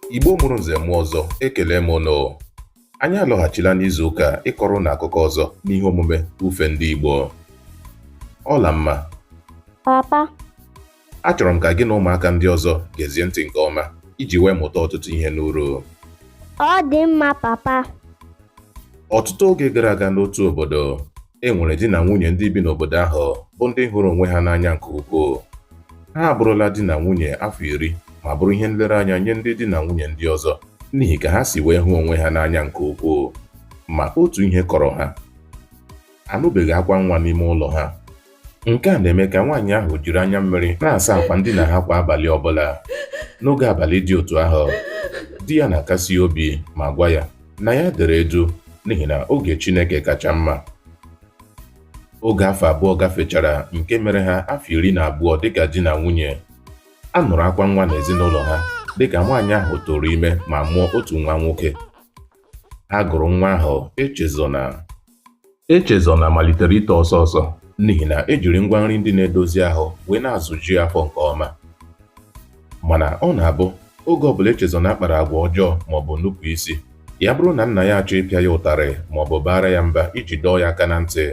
Igbo mụrụ nze mụọ ọzọ, ekele m ụnụ. Anyị alọghachila n'izu ụka ịkọrọ na akụkọ ọzọ n'ihe omume ufe ndị Igbo. Ọla mma. Papa, Achọrọ m ka gị na ụmụaka ndị ọzọ gezie ntị nke ọma iji wee mụta ọtụtụ ihe n'uru. ọ dị mma papa. Ọtụtụ oge gara aga n'otu obodo, e nwere di na nwunye ndị bi n'obodo ahụ bụ ndị hụrụ onwe ha n'anya nke ukwuu. Ha abụrụla di na nwunye afọ 10 ma bụrụ ihe nlereanya nye ndị di na nwunye ndị ọzọ n'ihi ka ha si wee hụ onwe ha n'anya nke ukwuu. Ma otu ihe kọrọ ha: anụbeghị akwa nwa n'ime ụlọ ha. Nke a na-eme ka nwaanyị ahụ jiri anya mmiri na-asa akwa ndina ha kwa abalị ọbụla. N'oge abalị dị otu ahụ, di ya na-akasi obi ma gwa ya na ya dere edu n'ihi na oge Chineke kacha mma. Oge afọ abụọ gafechara nke mere ha afọ 12 dịka di na nwunye. A nụrụ akwa nwa n'ezinụlọ ha dịka nwaanyị ahụ toro ime ma mụọ otu nwa nwoke. Ha gụrụ nwa ahụ Echezọna. Echezọna malitere ito ọsọ ọsọ n'ihi na ejiri ngwa nri ndị na-edozi ahụ wee na-azụju afọ nke ọma. Mana ọ na-abụ oge ọbụla Echezọna kpara agwa ọjọọ maọbụ nnupụ isi, ya bụrụ na nna ya achọ ịpịa ya ụtarị maọbụ baara ya mba iji dọọ ya aka na ntị,